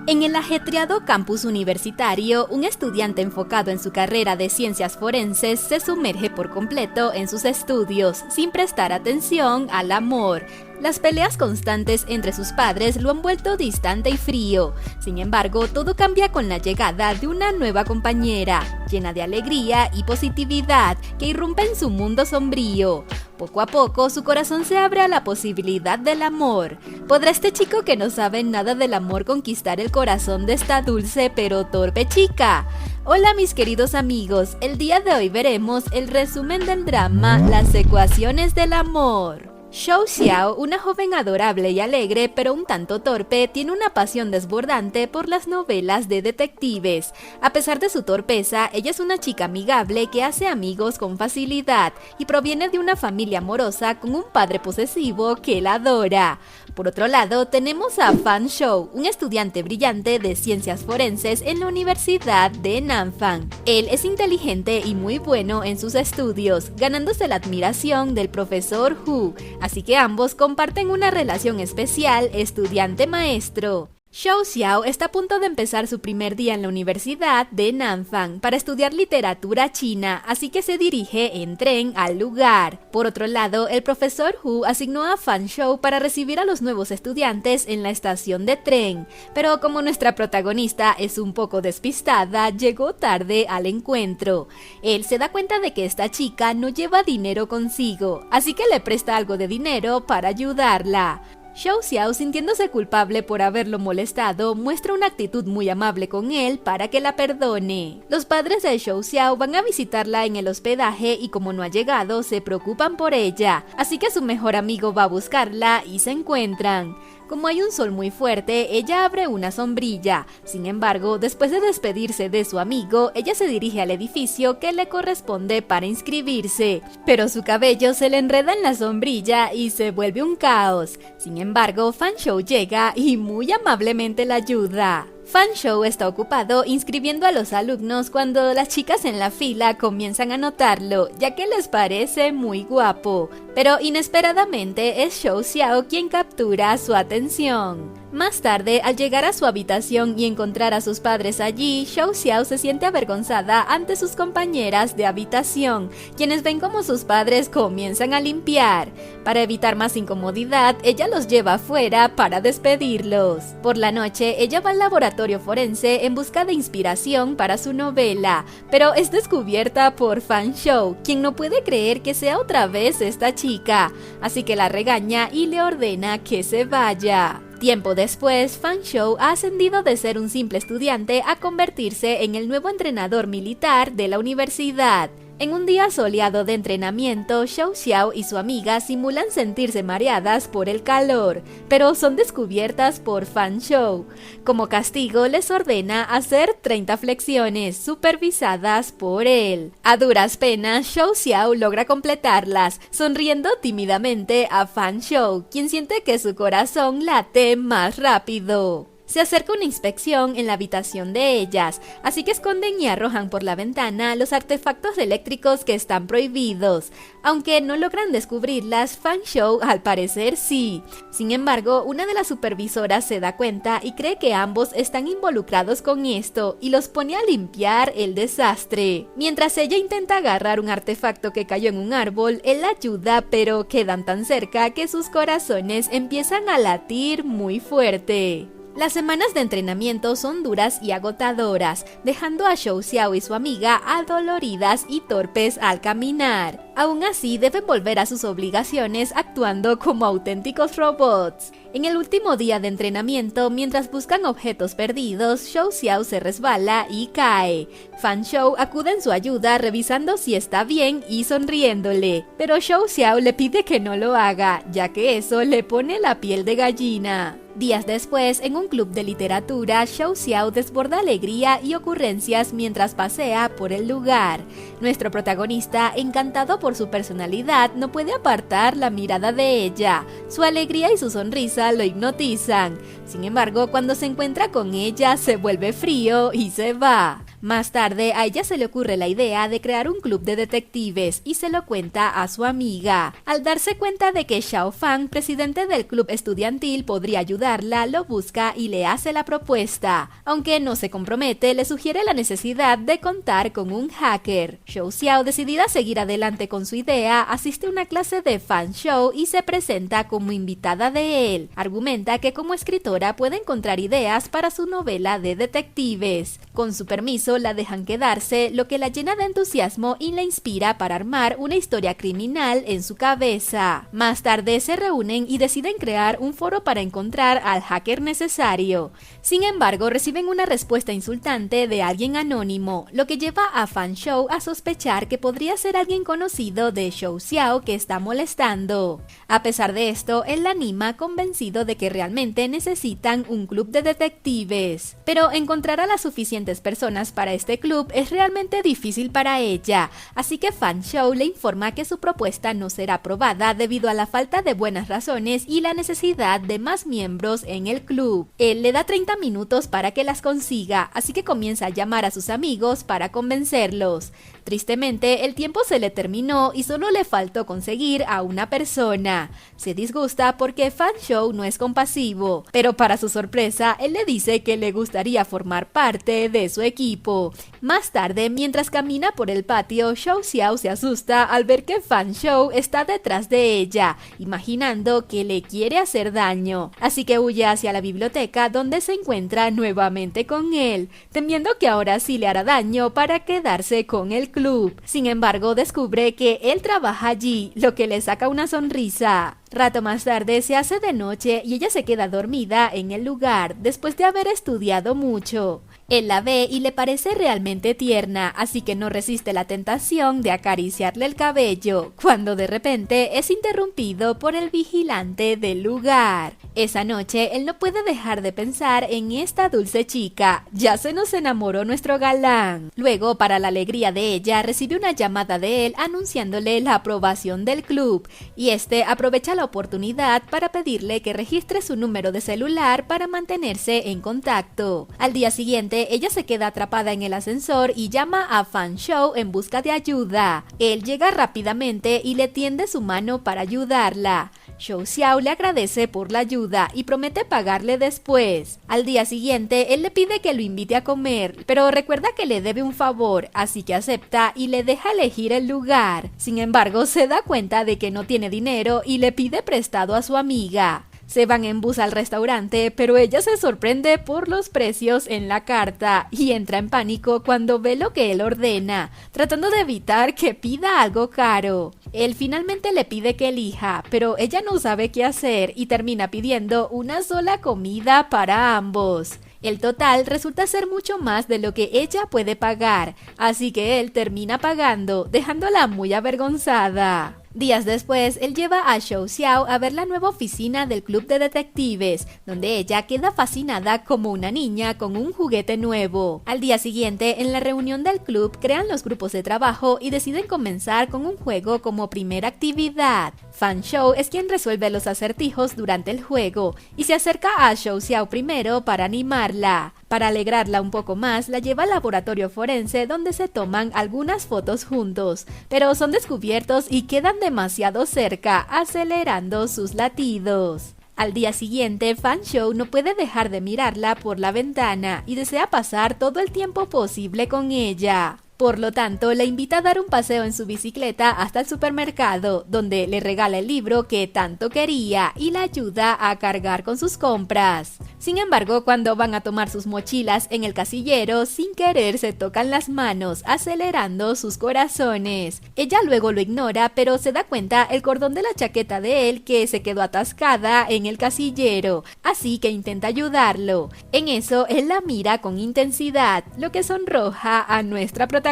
En el ajetreado campus universitario, un estudiante enfocado en su carrera de ciencias forenses se sumerge por completo en sus estudios, sin prestar atención al amor. Las peleas constantes entre sus padres lo han vuelto distante y frío. Sin embargo, todo cambia con la llegada de una nueva compañera, llena de alegría y positividad, que irrumpe en su mundo sombrío. Poco a poco, su corazón se abre a la posibilidad del amor. ¿Podrá este chico que no sabe nada del amor conquistar el corazón de esta dulce pero torpe chica? Hola mis queridos amigos, el día de hoy veremos el resumen del drama Las ecuaciones del amor. Shou Xiao, una joven adorable y alegre, pero un tanto torpe, tiene una pasión desbordante por las novelas de detectives. A pesar de su torpeza, ella es una chica amigable que hace amigos con facilidad y proviene de una familia amorosa con un padre posesivo que la adora. Por otro lado, tenemos a Fan Shou, un estudiante brillante de ciencias forenses en la Universidad de Nanfang. Él es inteligente y muy bueno en sus estudios, ganándose la admiración del profesor Hu. Así que ambos comparten una relación especial estudiante-maestro. Shou Xiao está a punto de empezar su primer día en la Universidad de Nanfang para estudiar literatura china, así que se dirige en tren al lugar. Por otro lado, el profesor Hu asignó a Fan Shou para recibir a los nuevos estudiantes en la estación de tren, pero como nuestra protagonista es un poco despistada, llegó tarde al encuentro. Él se da cuenta de que esta chica no lleva dinero consigo, así que le presta algo de dinero para ayudarla. Shou Xiao, sintiéndose culpable por haberlo molestado, muestra una actitud muy amable con él para que la perdone. Los padres de Shou Xiao van a visitarla en el hospedaje y como no ha llegado, se preocupan por ella, así que su mejor amigo va a buscarla y se encuentran. Como hay un sol muy fuerte, ella abre una sombrilla. Sin embargo, después de despedirse de su amigo, ella se dirige al edificio que le corresponde para inscribirse. Pero su cabello se le enreda en la sombrilla y se vuelve un caos. Sin embargo, Fan Shou llega y muy amablemente la ayuda. Fan Shou está ocupado inscribiendo a los alumnos cuando las chicas en la fila comienzan a notarlo, ya que les parece muy guapo. Pero inesperadamente es Shou Xiao quien captura su atención. Más tarde, al llegar a su habitación y encontrar a sus padres allí, Shou Xiao se siente avergonzada ante sus compañeras de habitación, quienes ven como sus padres comienzan a limpiar. Para evitar más incomodidad, ella los lleva afuera para despedirlos. Por la noche, ella va al laboratorio forense en busca de inspiración para su novela, pero es descubierta por Fan Shou, quien no puede creer que sea otra vez esta chica, así que la regaña y le ordena que se vaya. Tiempo después, Fan Shou ha ascendido de ser un simple estudiante a convertirse en el nuevo entrenador militar de la universidad. En un día soleado de entrenamiento, Shou Xiao y su amiga simulan sentirse mareadas por el calor, pero son descubiertas por Fan Shou. Como castigo, les ordena hacer 30 flexiones, supervisadas por él. A duras penas, Shou Xiao logra completarlas, sonriendo tímidamente a Fan Shou, quien siente que su corazón late más rápido. Se acerca una inspección en la habitación de ellas, así que esconden y arrojan por la ventana los artefactos eléctricos que están prohibidos. Aunque no logran descubrirlas, Fan Shou al parecer sí. Sin embargo, una de las supervisoras se da cuenta y cree que ambos están involucrados con esto y los pone a limpiar el desastre. Mientras ella intenta agarrar un artefacto que cayó en un árbol, él la ayuda, pero quedan tan cerca que sus corazones empiezan a latir muy fuerte. Las semanas de entrenamiento son duras y agotadoras, dejando a Shou Xiao y su amiga adoloridas y torpes al caminar. Aún así, deben volver a sus obligaciones actuando como auténticos robots. En el último día de entrenamiento, mientras buscan objetos perdidos, Shou Xiao se resbala y cae. Fan Shou acude en su ayuda revisando si está bien y sonriéndole, pero Shou Xiao le pide que no lo haga, ya que eso le pone la piel de gallina. Días después, en un club de literatura, Shou Xiao desborda alegría y ocurrencias mientras pasea por el lugar. Nuestro protagonista, encantado por su personalidad, no puede apartar la mirada de ella. Su alegría y su sonrisa lo hipnotizan. Sin embargo, cuando se encuentra con ella, se vuelve frío y se va. Más tarde, a ella se le ocurre la idea de crear un club de detectives y se lo cuenta a su amiga. Al darse cuenta de que Xiao Fang, presidente del club estudiantil, podría ayudarla, lo busca y le hace la propuesta. Aunque no se compromete, le sugiere la necesidad de contar con un hacker. Zhou Xiao, decidida a seguir adelante con su idea, asiste a una clase de fan show y se presenta como invitada de él. Argumenta que como escritora puede encontrar ideas para su novela de detectives. Con su permiso, la dejan quedarse, lo que la llena de entusiasmo y la inspira para armar una historia criminal en su cabeza. Más tarde se reúnen y deciden crear un foro para encontrar al hacker necesario. Sin embargo, reciben una respuesta insultante de alguien anónimo, lo que lleva a Fan Shou a sospechar que podría ser alguien conocido de Zhou Xiao que está molestando. A pesar de esto, él la anima convencido de que realmente necesitan un club de detectives. Pero encontrar a las suficientes personas para este club es realmente difícil para ella, así que Fan Shou le informa que su propuesta no será aprobada debido a la falta de buenas razones y la necesidad de más miembros en el club. Él le da 30 minutos para que las consiga, así que comienza a llamar a sus amigos para convencerlos. Tristemente, el tiempo se le terminó y solo le faltó conseguir a una persona. Se disgusta porque Fan Shou no es compasivo, pero para su sorpresa, él le dice que le gustaría formar parte de su equipo. Más tarde, mientras camina por el patio, Zhou Xiao se asusta al ver que Fan Shou está detrás de ella, imaginando que le quiere hacer daño. Así que huye hacia la biblioteca donde se encuentra nuevamente con él, temiendo que ahora sí le hará daño para quedarse con el club. Sin embargo, descubre que él trabaja allí, lo que le saca una sonrisa. Rato más tarde se hace de noche y ella se queda dormida en el lugar después de haber estudiado mucho. Él la ve y le parece realmente tierna, así que no resiste la tentación de acariciarle el cabello, cuando de repente es interrumpido por el vigilante del lugar. Esa noche él no puede dejar de pensar en esta dulce chica, ya se nos enamoró nuestro galán. Luego, para la alegría de ella, recibe una llamada de él anunciándole la aprobación del club, y este aprovecha la oportunidad para pedirle que registre su número de celular para mantenerse en contacto. Al día siguiente, ella se queda atrapada en el ascensor y llama a Fan Shou en busca de ayuda. Él llega rápidamente y le tiende su mano para ayudarla. Zhou Xiao le agradece por la ayuda y promete pagarle después. Al día siguiente, él le pide que lo invite a comer, pero recuerda que le debe un favor, así que acepta y le deja elegir el lugar. Sin embargo, se da cuenta de que no tiene dinero y le pide prestado a su amiga. Se van en bus al restaurante, pero ella se sorprende por los precios en la carta y entra en pánico cuando ve lo que él ordena, tratando de evitar que pida algo caro. Él finalmente le pide que elija, pero ella no sabe qué hacer y termina pidiendo una sola comida para ambos. El total resulta ser mucho más de lo que ella puede pagar, así que él termina pagando, dejándola muy avergonzada. Días después, él lleva a Zhou Xiao a ver la nueva oficina del club de detectives, donde ella queda fascinada como una niña con un juguete nuevo. Al día siguiente, en la reunión del club, crean los grupos de trabajo y deciden comenzar con un juego como primera actividad. Fan Shou es quien resuelve los acertijos durante el juego y se acerca a Zhou Xiao primero para animarla. Para alegrarla un poco más, la lleva al laboratorio forense donde se toman algunas fotos juntos, pero son descubiertos y quedan demasiado cerca, acelerando sus latidos. Al día siguiente, Fan Shou no puede dejar de mirarla por la ventana y desea pasar todo el tiempo posible con ella. Por lo tanto, la invita a dar un paseo en su bicicleta hasta el supermercado, donde le regala el libro que tanto quería y la ayuda a cargar con sus compras. Sin embargo, cuando van a tomar sus mochilas en el casillero, sin querer se tocan las manos, acelerando sus corazones. Ella luego lo ignora, pero se da cuenta el cordón de la chaqueta de él que se quedó atascada en el casillero, así que intenta ayudarlo. En eso, él la mira con intensidad, lo que sonroja a nuestra protagonista.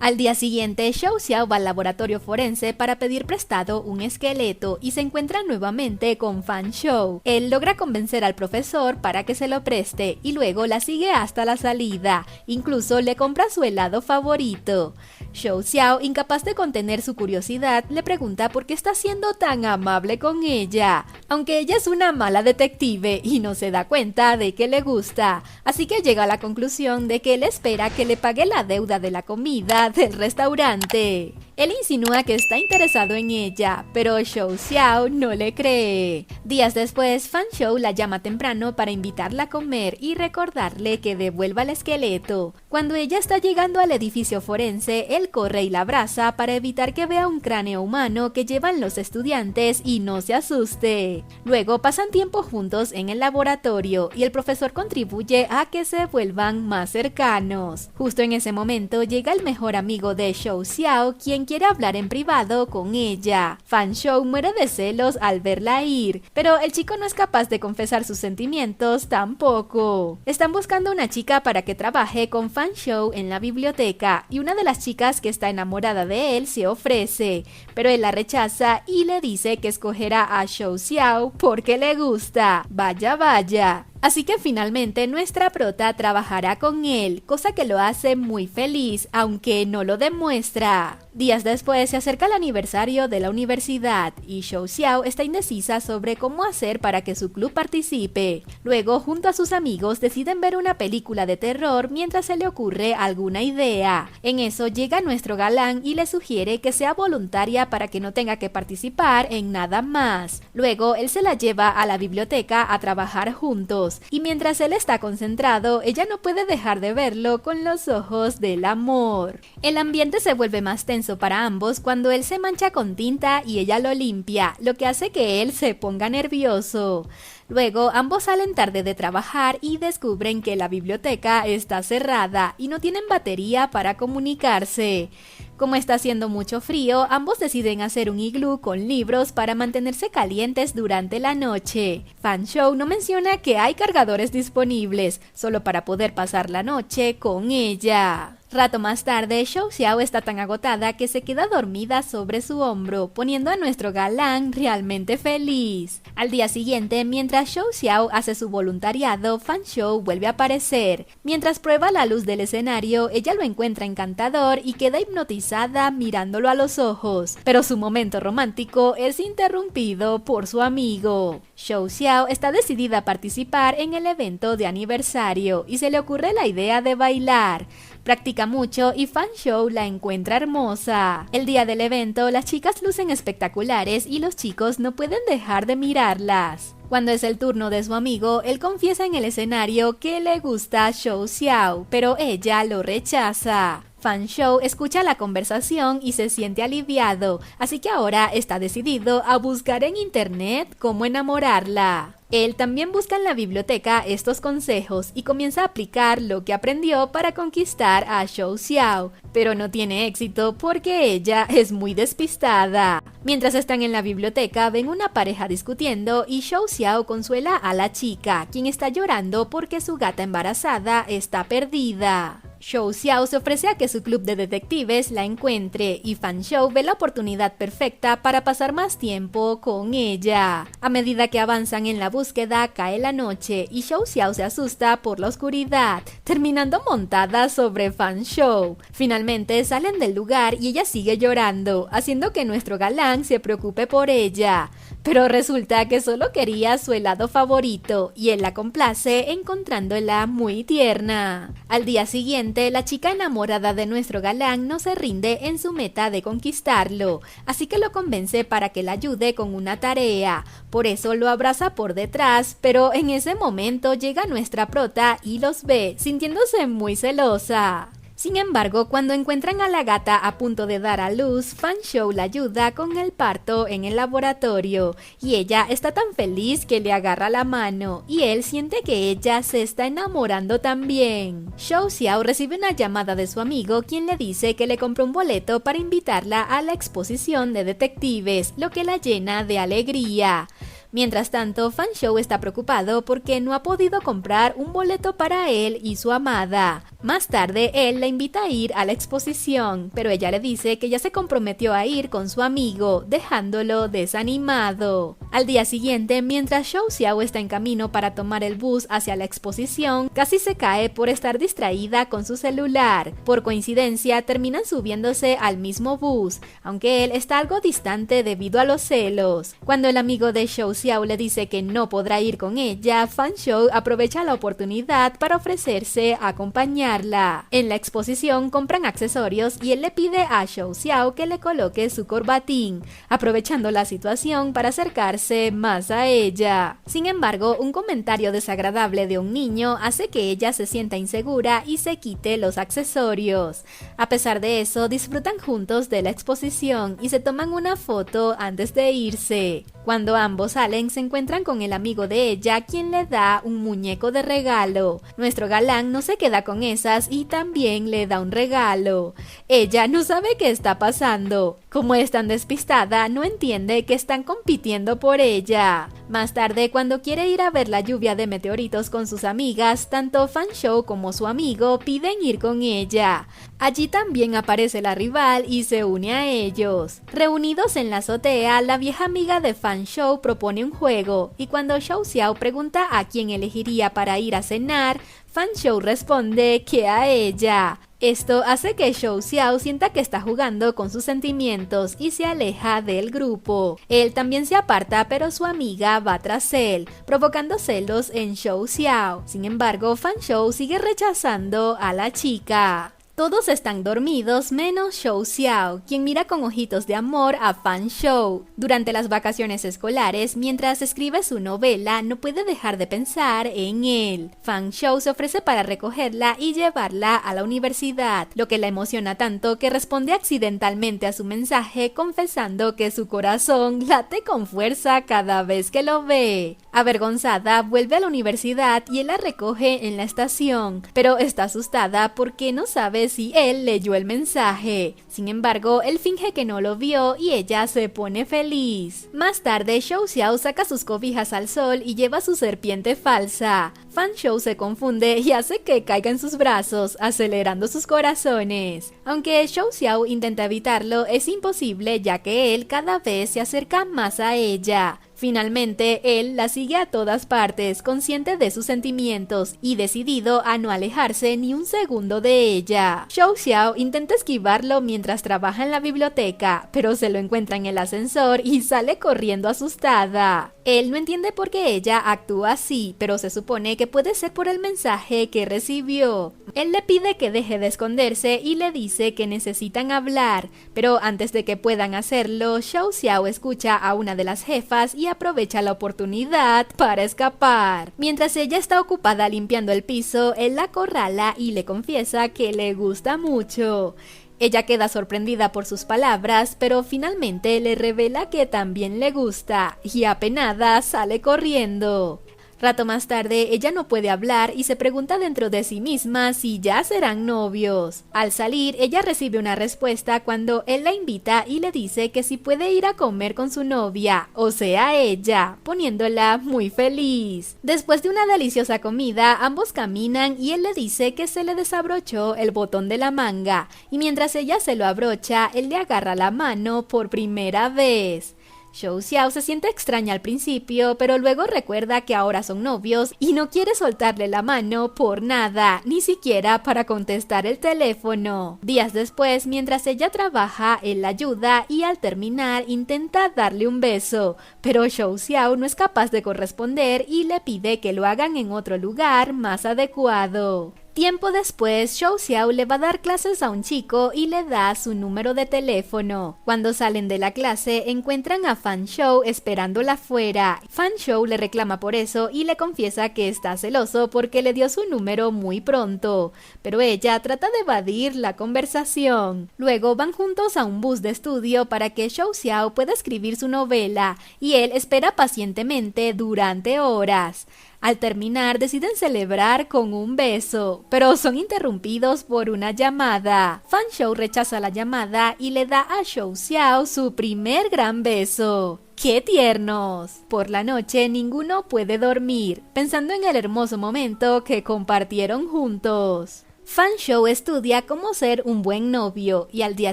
Al día siguiente, Xiao Xiao va al laboratorio forense para pedir prestado un esqueleto y se encuentra nuevamente con Fan Shou. Él logra convencer al profesor para que se lo preste y luego la sigue hasta la salida. Incluso le compra su helado favorito. Xiao Xiao, incapaz de contener su curiosidad, le pregunta por qué está siendo tan amable con ella, aunque ella es una mala detective y no se da cuenta de que le gusta, así que llega a la conclusión de que él espera que le pague la deuda de la comida del restaurante. Él insinúa que está interesado en ella, pero Xiao Xiao no le cree. Días después, Fan Shou la llama temprano para invitarla a comer y recordarle que devuelva el esqueleto. Cuando ella está llegando al edificio forense, él corre y la abraza para evitar que vea un cráneo humano que llevan los estudiantes y no se asuste. Luego pasan tiempo juntos en el laboratorio y el profesor contribuye a que se vuelvan más cercanos. Justo en ese momento llega el mejor amigo de Xiao Xiao, quien quiere hablar en privado con ella. Fan Shou muere de celos al verla ir, pero el chico no es capaz de confesar sus sentimientos tampoco. Están buscando una chica para que trabaje con Fan Shou en la biblioteca y una de las chicas que está enamorada de él se ofrece, pero él la rechaza y le dice que escogerá a Xiao Xiao porque le gusta. Vaya, vaya. Así que finalmente nuestra prota trabajará con él, cosa que lo hace muy feliz, aunque no lo demuestra. Días después se acerca el aniversario de la universidad y Xiao Xiao está indecisa sobre cómo hacer para que su club participe. Luego, junto a sus amigos, deciden ver una película de terror mientras se le ocurre alguna idea. En eso llega nuestro galán y le sugiere que sea voluntaria para que no tenga que participar en nada más. Luego, él se la lleva a la biblioteca a trabajar juntos. Y mientras él está concentrado, ella no puede dejar de verlo con los ojos del amor. El ambiente se vuelve más tenso para ambos cuando él se mancha con tinta y ella lo limpia, lo que hace que él se ponga nervioso. Luego, ambos salen tarde de trabajar y descubren que la biblioteca está cerrada y no tienen batería para comunicarse. Como está haciendo mucho frío, ambos deciden hacer un iglú con libros para mantenerse calientes durante la noche. Fan Shou no menciona que hay cargadores disponibles, solo para poder pasar la noche con ella. Rato más tarde, Xiao Xiao está tan agotada que se queda dormida sobre su hombro, poniendo a nuestro galán realmente feliz. Al día siguiente, mientras Xiao Xiao hace su voluntariado, Fan Shou vuelve a aparecer. Mientras prueba la luz del escenario, ella lo encuentra encantador y queda hipnotizada mirándolo a los ojos. Pero su momento romántico es interrumpido por su amigo. Xiao Xiao está decidida a participar en el evento de aniversario y se le ocurre la idea de bailar. Practica mucho y Fan Shou la encuentra hermosa. El día del evento, las chicas lucen espectaculares y los chicos no pueden dejar de mirarlas. Cuando es el turno de su amigo, él confiesa en el escenario que le gusta a Xiao Xiao, pero ella lo rechaza. Fan Shou escucha la conversación y se siente aliviado, así que ahora está decidido a buscar en internet cómo enamorarla. Él también busca en la biblioteca estos consejos y comienza a aplicar lo que aprendió para conquistar a Xiao Xiao, pero no tiene éxito porque ella es muy despistada. Mientras están en la biblioteca, ven una pareja discutiendo y Xiao Xiao consuela a la chica, quien está llorando porque su gata embarazada está perdida. Xiao Xiao se ofrece a que su club de detectives la encuentre y Fan Shou ve la oportunidad perfecta para pasar más tiempo con ella. A medida que avanzan en la búsqueda, cae la noche y Xiao Xiao se asusta por la oscuridad, terminando montada sobre Fan Shou. Finalmente salen del lugar y ella sigue llorando, haciendo que nuestro galán se preocupe por ella. Pero resulta que solo quería su helado favorito y él la complace encontrándola muy tierna. Al día siguiente, la chica enamorada de nuestro galán no se rinde en su meta de conquistarlo, así que lo convence para que la ayude con una tarea. Por eso lo abraza por detrás, pero en ese momento llega nuestra prota y los ve, sintiéndose muy celosa. Sin embargo, cuando encuentran a la gata a punto de dar a luz, Fan Shou la ayuda con el parto en el laboratorio y ella está tan feliz que le agarra la mano y él siente que ella se está enamorando también. Xiao Xiao recibe una llamada de su amigo quien le dice que le compró un boleto para invitarla a la exposición de detectives, lo que la llena de alegría. Mientras tanto, Fan Shou está preocupado porque no ha podido comprar un boleto para él y su amada. Más tarde, él la invita a ir a la exposición, pero ella le dice que ya se comprometió a ir con su amigo, dejándolo desanimado. Al día siguiente, mientras Xiao Xiao está en camino para tomar el bus hacia la exposición, casi se cae por estar distraída con su celular. Por coincidencia, terminan subiéndose al mismo bus, aunque él está algo distante debido a los celos. Cuando el amigo de Xiao Xiao le dice que no podrá ir con ella, Fan Shou aprovecha la oportunidad para ofrecerse a acompañarla. En la exposición compran accesorios y él le pide a Xiao Xiao que le coloque su corbatín, aprovechando la situación para acercarse más a ella. Sin embargo, un comentario desagradable de un niño hace que ella se sienta insegura y se quite los accesorios. A pesar de eso, disfrutan juntos de la exposición y se toman una foto antes de irse. Cuando ambos salen, se encuentran con el amigo de ella, quien le da un muñeco de regalo. Nuestro galán no se queda con esas y también le da un regalo. Ella no sabe qué está pasando. Como es tan despistada, no entiende que están compitiendo por ella. Más tarde, cuando quiere ir a ver la lluvia de meteoritos con sus amigas, tanto Fan Shou como su amigo piden ir con ella. Allí también aparece la rival y se une a ellos. Reunidos en la azotea, la vieja amiga de Fan Shou propone un juego, y cuando Xiao Xiao pregunta a quién elegiría para ir a cenar, Fan Shou responde que a ella. Esto hace que Xiao Xiao sienta que está jugando con sus sentimientos y se aleja del grupo. Él también se aparta, pero su amiga va tras él, provocando celos en Xiao Xiao. Sin embargo, Fan Shou sigue rechazando a la chica. Todos están dormidos menos Xiao Xiao, quien mira con ojitos de amor a Fan Shou. Durante las vacaciones escolares, mientras escribe su novela, no puede dejar de pensar en él. Fan Shou se ofrece para recogerla y llevarla a la universidad, lo que la emociona tanto que responde accidentalmente a su mensaje confesando que su corazón late con fuerza cada vez que lo ve. Avergonzada, vuelve a la universidad y él la recoge en la estación, pero está asustada porque no sabe si él leyó el mensaje. Sin embargo, él finge que no lo vio y ella se pone feliz. Más tarde, Xiao Xiao saca sus cobijas al sol y lleva su serpiente falsa. Fan Shou se confunde y hace que caiga en sus brazos, acelerando sus corazones. Aunque Xiao Xiao intenta evitarlo, es imposible ya que él cada vez se acerca más a ella. Finalmente, él la sigue a todas partes, consciente de sus sentimientos y decidido a no alejarse ni un segundo de ella. Xiao Xiao intenta esquivarlo mientras trabaja en la biblioteca, pero se lo encuentra en el ascensor y sale corriendo asustada. Él no entiende por qué ella actúa así, pero se supone que puede ser por el mensaje que recibió. Él le pide que deje de esconderse y le dice que necesitan hablar, pero antes de que puedan hacerlo, Xiao Xiao escucha a una de las jefas y aprovecha la oportunidad para escapar. Mientras ella está ocupada limpiando el piso, él la acorrala y le confiesa que le gusta mucho. Ella queda sorprendida por sus palabras, pero finalmente le revela que también le gusta y apenada sale corriendo. Rato más tarde, ella no puede hablar y se pregunta dentro de sí misma si ya serán novios. Al salir, ella recibe una respuesta cuando él la invita y le dice que si puede ir a comer con su novia, o sea ella, poniéndola muy feliz. Después de una deliciosa comida, ambos caminan y él le dice que se le desabrochó el botón de la manga, y mientras ella se lo abrocha, él le agarra la mano por primera vez. Xiao Xiao se siente extraña al principio, pero luego recuerda que ahora son novios y no quiere soltarle la mano por nada, ni siquiera para contestar el teléfono. Días después, mientras ella trabaja, él la ayuda y al terminar intenta darle un beso, pero Xiao Xiao no es capaz de corresponder y le pide que lo hagan en otro lugar más adecuado. Tiempo después, Xiao Xiao le va a dar clases a un chico y le da su número de teléfono. Cuando salen de la clase, encuentran a Fan Shou esperándola afuera. Fan Shou le reclama por eso y le confiesa que está celoso porque le dio su número muy pronto, pero ella trata de evadir la conversación. Luego van juntos a un bus de estudio para que Xiao Xiao pueda escribir su novela y él espera pacientemente durante horas. Al terminar, deciden celebrar con un beso, pero son interrumpidos por una llamada. Fan Shou rechaza la llamada y le da a Xiao Xiao su primer gran beso. ¡Qué tiernos! Por la noche ninguno puede dormir, pensando en el hermoso momento que compartieron juntos. Fan Shou estudia cómo ser un buen novio y al día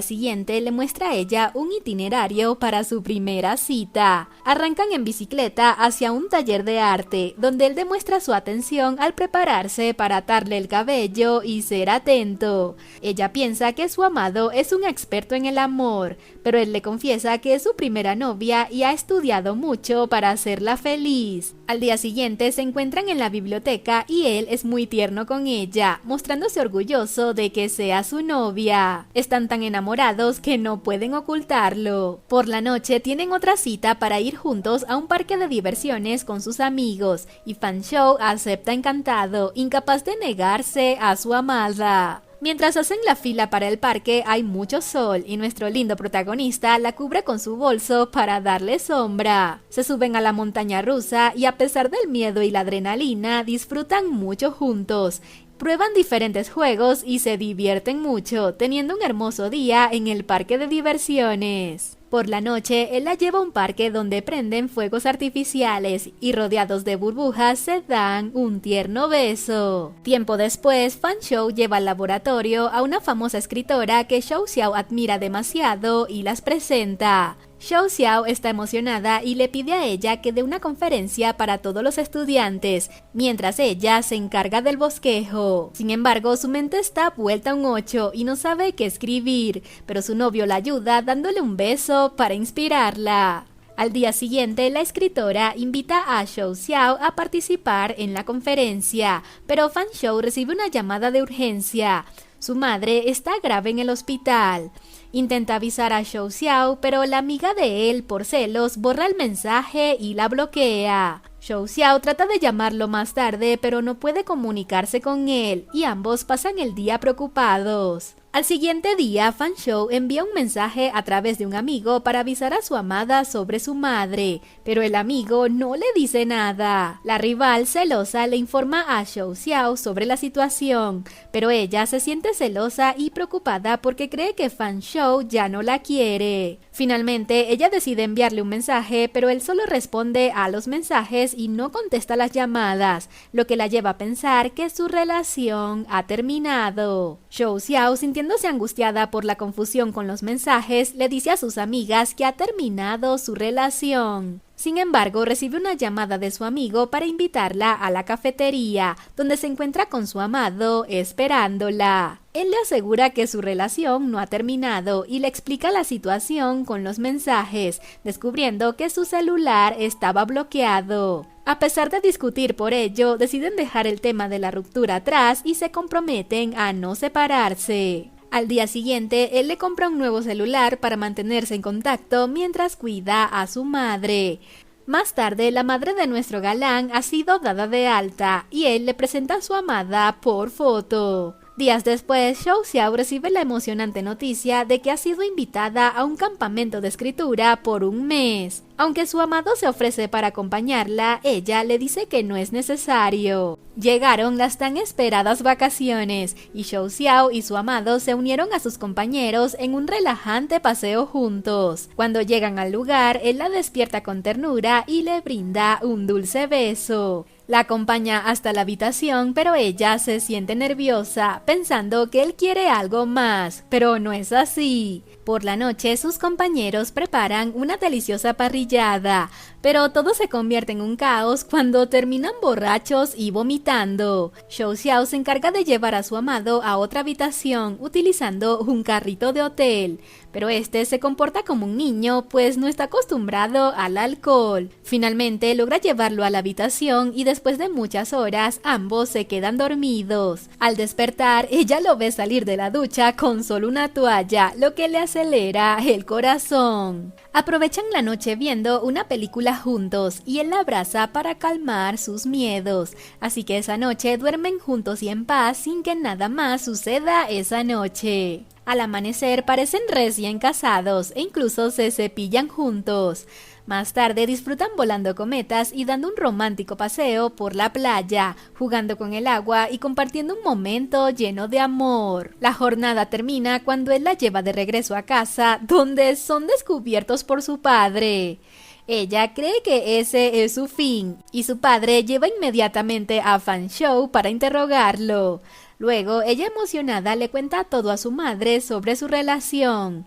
siguiente le muestra a ella un itinerario para su primera cita. Arrancan en bicicleta hacia un taller de arte, donde él demuestra su atención al prepararse para atarle el cabello y ser atento. Ella piensa que su amado es un experto en el amor, pero él le confiesa que es su primera novia y ha estudiado mucho para hacerla feliz. Al día siguiente se encuentran en la biblioteca y él es muy tierno con ella, mostrándose orgulloso de que sea su novia. Están tan enamorados que no pueden ocultarlo. Por la noche tienen otra cita para ir juntos a un parque de diversiones con sus amigos y Fan Shou acepta encantado, incapaz de negarse a su amada. Mientras hacen la fila para el parque hay mucho sol y nuestro lindo protagonista la cubre con su bolso para darle sombra. Se suben a la montaña rusa y a pesar del miedo y la adrenalina disfrutan mucho juntos. Prueban diferentes juegos y se divierten mucho, teniendo un hermoso día en el parque de diversiones. Por la noche, él la lleva a un parque donde prenden fuegos artificiales y rodeados de burbujas se dan un tierno beso. Tiempo después, Fan Shou lleva al laboratorio a una famosa escritora que Xiao Xiao admira demasiado y las presenta. Xiao Xiao está emocionada y le pide a ella que dé una conferencia para todos los estudiantes, mientras ella se encarga del bosquejo. Sin embargo, su mente está vuelta a un 8 y no sabe qué escribir, pero su novio la ayuda dándole un beso para inspirarla. Al día siguiente, la escritora invita a Xiao Xiao a participar en la conferencia, pero Fan Shou recibe una llamada de urgencia. Su madre está grave en el hospital. Intenta avisar a Xiao Xiao, pero la amiga de él, por celos, borra el mensaje y la bloquea. Xiao Xiao trata de llamarlo más tarde, pero no puede comunicarse con él, y ambos pasan el día preocupados. Al siguiente día, Fan Shou envía un mensaje a través de un amigo para avisar a su amada sobre su madre, pero el amigo no le dice nada. La rival, celosa, le informa a Xiao Xiao sobre la situación, pero ella se siente celosa y preocupada porque cree que Fan Shou ya no la quiere. Finalmente, ella decide enviarle un mensaje, pero él solo responde a los mensajes y no contesta las llamadas, lo que la lleva a pensar que su relación ha terminado. Xiao Xiao, sintiéndose angustiada por la confusión con los mensajes, le dice a sus amigas que ha terminado su relación. Sin embargo, recibe una llamada de su amigo para invitarla a la cafetería, donde se encuentra con su amado esperándola. Él le asegura que su relación no ha terminado y le explica la situación con los mensajes, descubriendo que su celular estaba bloqueado. A pesar de discutir por ello, deciden dejar el tema de la ruptura atrás y se comprometen a no separarse. Al día siguiente, él le compra un nuevo celular para mantenerse en contacto mientras cuida a su madre. Más tarde, la madre de nuestro galán ha sido dada de alta y él le presenta a su amada por foto. Días después, Xiao Xiao recibe la emocionante noticia de que ha sido invitada a un campamento de escritura por un mes. Aunque su amado se ofrece para acompañarla, ella le dice que no es necesario. Llegaron las tan esperadas vacaciones y Xiao Xiao y su amado se unieron a sus compañeros en un relajante paseo juntos. Cuando llegan al lugar, él la despierta con ternura y le brinda un dulce beso. La acompaña hasta la habitación, pero ella se siente nerviosa, pensando que él quiere algo más, pero no es así. Por la noche, sus compañeros preparan una deliciosa parrillada, pero todo se convierte en un caos cuando terminan borrachos y vomitando. Xiao Xiao se encarga de llevar a su amado a otra habitación utilizando un carrito de hotel, pero este se comporta como un niño, pues no está acostumbrado al alcohol. Finalmente logra llevarlo a la habitación y después de muchas horas ambos se quedan dormidos. Al despertar, ella lo ve salir de la ducha con solo una toalla, lo que le acelera el corazón. Aprovechan la noche viendo una película juntos y él la abraza para calmar sus miedos, así que esa noche duermen juntos y en paz sin que nada más suceda esa noche. Al amanecer parecen recién casados e incluso se cepillan juntos. Más tarde disfrutan volando cometas y dando un romántico paseo por la playa, jugando con el agua y compartiendo un momento lleno de amor. La jornada termina cuando él la lleva de regreso a casa, donde son descubiertos por su padre. Ella cree que ese es su fin, y su padre lleva inmediatamente a Fan Shou para interrogarlo. Luego, ella emocionada le cuenta todo a su madre sobre su relación.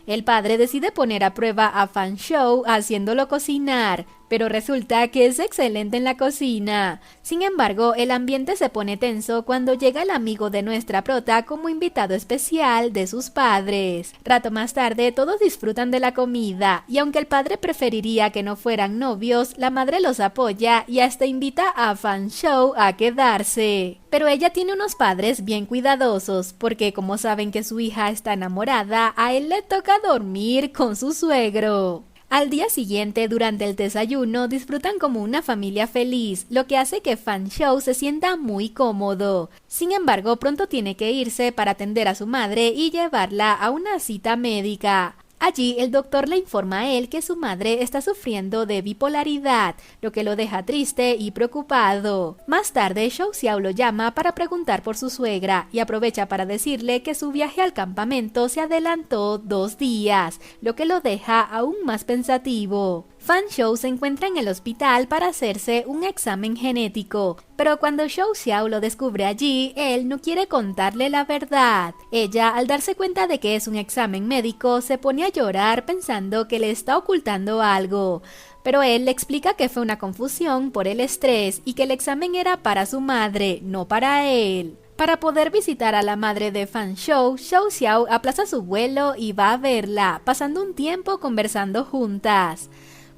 El padre decide poner a prueba a Fan Shou haciéndolo cocinar, pero resulta que es excelente en la cocina. Sin embargo, el ambiente se pone tenso cuando llega el amigo de nuestra prota como invitado especial de sus padres. Rato más tarde, todos disfrutan de la comida, y aunque el padre preferiría que no fueran novios, la madre los apoya y hasta invita a Fan Shou a quedarse. Pero ella tiene unos padres bien cuidadosos, porque como saben que su hija está enamorada, a él le toca dormir con su suegro. Al día siguiente, durante el desayuno, disfrutan como una familia feliz, lo que hace que Fan Shou se sienta muy cómodo. Sin embargo, pronto tiene que irse para atender a su madre y llevarla a una cita médica. Allí, el doctor le informa a él que su madre está sufriendo de bipolaridad, lo que lo deja triste y preocupado. Más tarde, Shou Xiao lo llama para preguntar por su suegra y aprovecha para decirle que su viaje al campamento se adelantó 2 días, lo que lo deja aún más pensativo. Fan Shou se encuentra en el hospital para hacerse un examen genético, pero cuando Shou Xiao lo descubre allí, él no quiere contarle la verdad. Ella, al darse cuenta de que es un examen médico, se pone a llorar pensando que le está ocultando algo. Pero él le explica que fue una confusión por el estrés y que el examen era para su madre, no para él. Para poder visitar a la madre de Fan Shou, Shou Xiao aplaza su vuelo y va a verla, pasando un tiempo conversando juntas.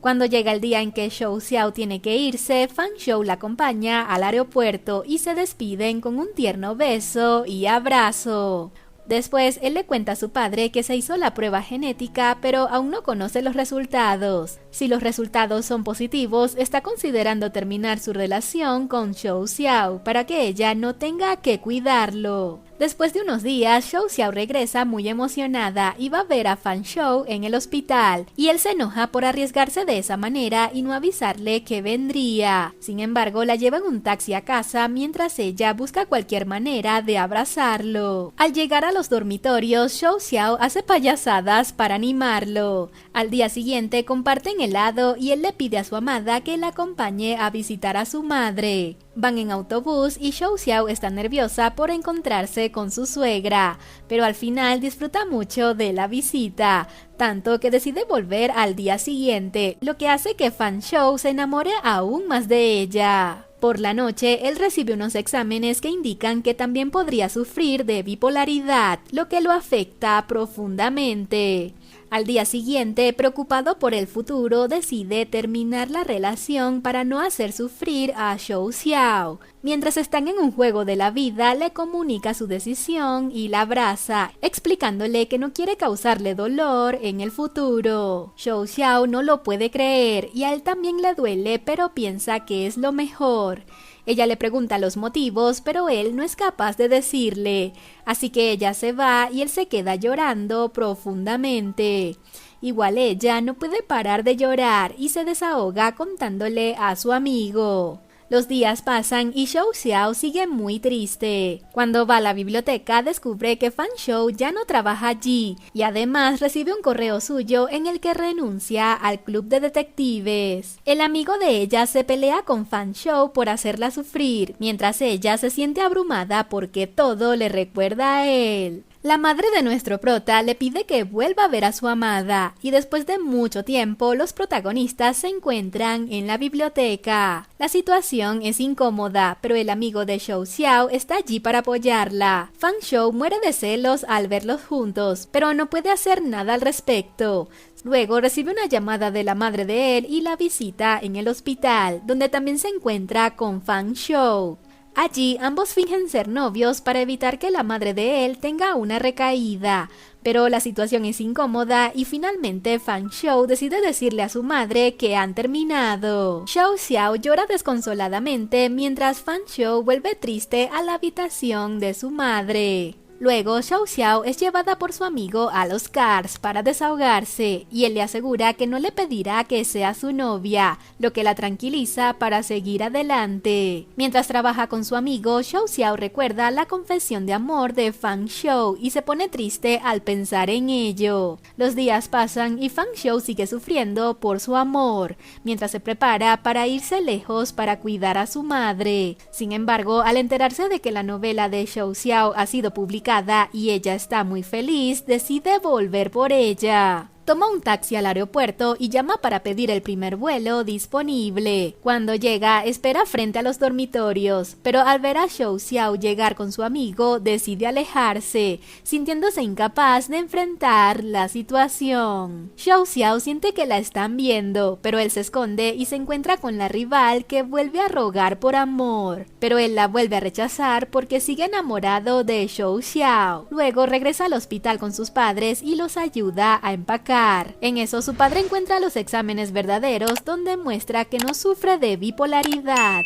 Cuando llega el día en que Shou Xiao tiene que irse, Fan Shou la acompaña al aeropuerto y se despiden con un tierno beso y abrazo. Después, él le cuenta a su padre que se hizo la prueba genética, pero aún no conoce los resultados. Si los resultados son positivos, está considerando terminar su relación con Shou Xiao para que ella no tenga que cuidarlo. Después de unos días, Shou Xiao regresa muy emocionada y va a ver a Fan Shou en el hospital, y él se enoja por arriesgarse de esa manera y no avisarle que vendría. Sin embargo, la lleva en un taxi a casa mientras ella busca cualquier manera de abrazarlo. Al llegar a los dormitorios, Shou Xiao hace payasadas para animarlo. Al día siguiente comparten helado y él le pide a su amada que la acompañe a visitar a su madre. Van en autobús y Shou Xiao está nerviosa por encontrarse con su suegra, pero al final disfruta mucho de la visita, tanto que decide volver al día siguiente, lo que hace que Fan Shou se enamore aún más de ella. Por la noche, él recibe unos exámenes que indican que también podría sufrir de bipolaridad, lo que lo afecta profundamente. Al día siguiente, preocupado por el futuro, decide terminar la relación para no hacer sufrir a Shou Xiao. Mientras están en un juego de la vida, le comunica su decisión y la abraza, explicándole que no quiere causarle dolor en el futuro. Shou Xiao no lo puede creer y a él también le duele, pero piensa que es lo mejor. Ella le pregunta los motivos, pero él no es capaz de decirle, así que ella se va y él se queda llorando profundamente. Igual ella no puede parar de llorar y se desahoga contándole a su amigo. Los días pasan y Shou Xiao sigue muy triste. Cuando va a la biblioteca descubre que Fan Shou ya no trabaja allí y además recibe un correo suyo en el que renuncia al club de detectives. El amigo de ella se pelea con Fan Shou por hacerla sufrir, mientras ella se siente abrumada porque todo le recuerda a él. La madre de nuestro prota le pide que vuelva a ver a su amada y después de mucho tiempo los protagonistas se encuentran en la biblioteca. La situación es incómoda, pero el amigo de Shou Xiao está allí para apoyarla. Fan Shou muere de celos al verlos juntos, pero no puede hacer nada al respecto. Luego recibe una llamada de la madre de él y la visita en el hospital, donde también se encuentra con Fan Shou. Allí ambos fingen ser novios para evitar que la madre de él tenga una recaída, pero la situación es incómoda y finalmente Fan Shou decide decirle a su madre que han terminado. Shou Xiao llora desconsoladamente mientras Fan Shou vuelve triste a la habitación de su madre. Luego, Xiao Xiao es llevada por su amigo a los Cars para desahogarse y él le asegura que no le pedirá que sea su novia, lo que la tranquiliza para seguir adelante. Mientras trabaja con su amigo, Xiao Xiao recuerda la confesión de amor de Fang Shou y se pone triste al pensar en ello. Los días pasan y Fang Shou sigue sufriendo por su amor, mientras se prepara para irse lejos para cuidar a su madre. Sin embargo, al enterarse de que la novela de Xiao Xiao ha sido publicada y ella está muy feliz, decide volver por ella. Toma un taxi al aeropuerto y llama para pedir el primer vuelo disponible. Cuando llega, espera frente a los dormitorios, pero al ver a Xiao Xiao llegar con su amigo, decide alejarse, sintiéndose incapaz de enfrentar la situación. Xiao Xiao siente que la están viendo, pero él se esconde y se encuentra con la rival que vuelve a rogar por amor, pero él la vuelve a rechazar porque sigue enamorado de Xiao Xiao. Luego regresa al hospital con sus padres y los ayuda a empacar. En eso su padre encuentra los exámenes verdaderos donde muestra que no sufre de bipolaridad.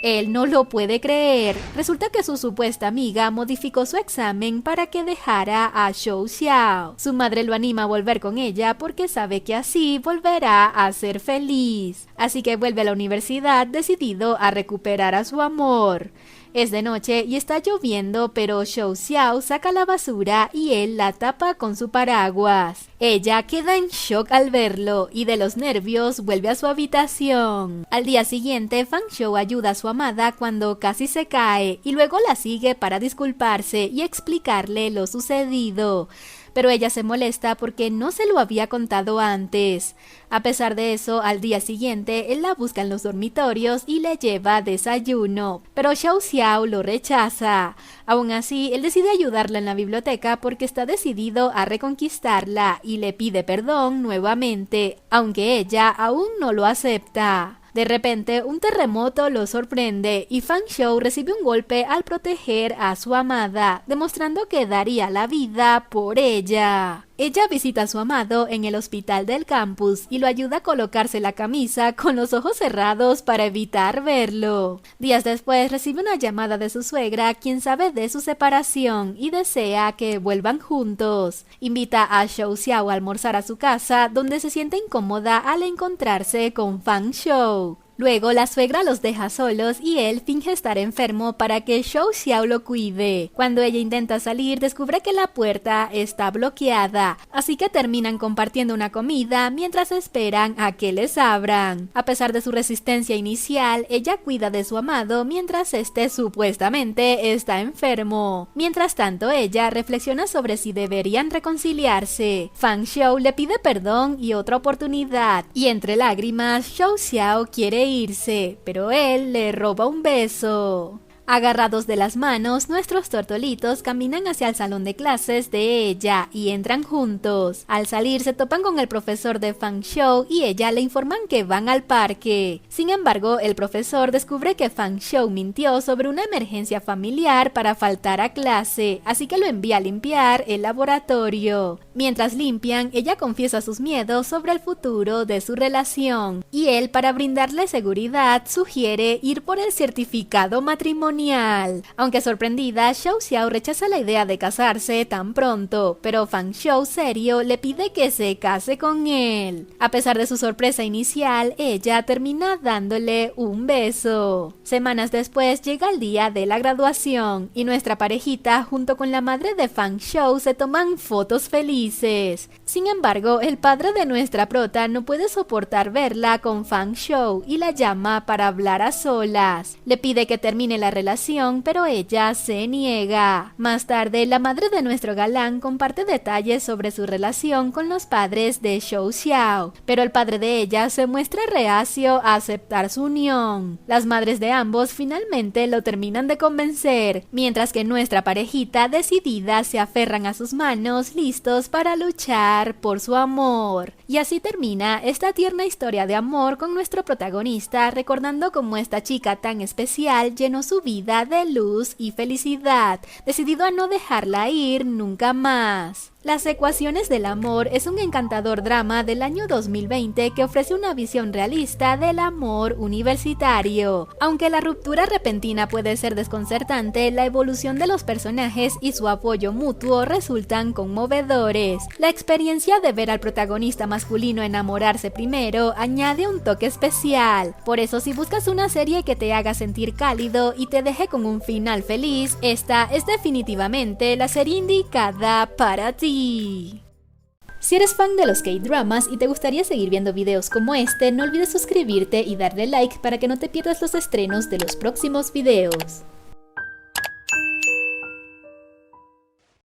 Él no lo puede creer. Resulta que su supuesta amiga modificó su examen para que dejara a Xiao Xiao. Su madre lo anima a volver con ella porque sabe que así volverá a ser feliz. Así que vuelve a la universidad decidido a recuperar a su amor. Es de noche y está lloviendo, pero Xiao Xiao saca la basura y él la tapa con su paraguas. Ella queda en shock al verlo y de los nervios vuelve a su habitación. Al día siguiente, Fang Shou ayuda a su amada cuando casi se cae y luego la sigue para disculparse y explicarle lo sucedido. Pero ella se molesta porque no se lo había contado antes. A pesar de eso, al día siguiente, él la busca en los dormitorios y le lleva desayuno, pero Xiao Xiao lo rechaza. Aún así, él decide ayudarla en la biblioteca porque está decidido a reconquistarla y le pide perdón nuevamente, aunque ella aún no lo acepta. De repente, un terremoto lo sorprende y Fang Shou recibe un golpe al proteger a su amada, demostrando que daría la vida por ella. Ella visita a su amado en el hospital del campus y lo ayuda a colocarse la camisa con los ojos cerrados para evitar verlo. Días después recibe una llamada de su suegra, quien sabe de su separación y desea que vuelvan juntos. Invita a Xiao Xiao a almorzar a su casa, donde se siente incómoda al encontrarse con Fang Shou. Luego la suegra los deja solos y él finge estar enfermo para que Xiao Xiao lo cuide. Cuando ella intenta salir, descubre que la puerta está bloqueada, así que terminan compartiendo una comida mientras esperan a que les abran. A pesar de su resistencia inicial, ella cuida de su amado mientras este supuestamente está enfermo. Mientras tanto, ella reflexiona sobre si deberían reconciliarse. Fang Shou le pide perdón y otra oportunidad, y entre lágrimas, Xiao Xiao quiere irse, pero él le roba un beso. Agarrados de las manos, nuestros tortolitos caminan hacia el salón de clases de ella y entran juntos. Al salir se topan con el profesor de Fang Shou y ella le informan que van al parque. Sin embargo, el profesor descubre que Fang Shou mintió sobre una emergencia familiar para faltar a clase, así que lo envía a limpiar el laboratorio. Mientras limpian, ella confiesa sus miedos sobre el futuro de su relación y él, para brindarle seguridad, sugiere ir por el certificado matrimonial. Aunque sorprendida, Xiao Xiao rechaza la idea de casarse tan pronto, pero Fang Shou, serio, le pide que se case con él. A pesar de su sorpresa inicial, ella termina dándole un beso. Semanas después llega el día de la graduación y nuestra parejita junto con la madre de Fang Shou se toman fotos felices. Sin embargo, el padre de nuestra prota no puede soportar verla con Fang Shou y la llama para hablar a solas. Le pide que termine la relación, pero ella se niega. Más tarde, la madre de nuestro galán comparte detalles sobre su relación con los padres de Xiao Xiao, pero el padre de ella se muestra reacio a aceptar su unión. Las madres de ambos finalmente lo terminan de convencer, mientras que nuestra parejita decidida se aferran a sus manos, listos para luchar por su amor. Y Y así termina esta tierna historia de amor con nuestro protagonista, recordando cómo esta chica tan especial llenó su vida de luz y felicidad, decidido a no dejarla ir nunca más. Las Ecuaciones del Amor es un encantador drama del año 2020 que ofrece una visión realista del amor universitario. Aunque la ruptura repentina puede ser desconcertante, la evolución de los personajes y su apoyo mutuo resultan conmovedores. La experiencia de ver al protagonista masculino enamorarse primero añade un toque especial. Por eso, si buscas una serie que te haga sentir cálido y te deje con un final feliz, esta es definitivamente la serie indicada para ti. Si eres fan de los K-dramas y te gustaría seguir viendo videos como este, no olvides suscribirte y darle like para que no te pierdas los estrenos de los próximos videos.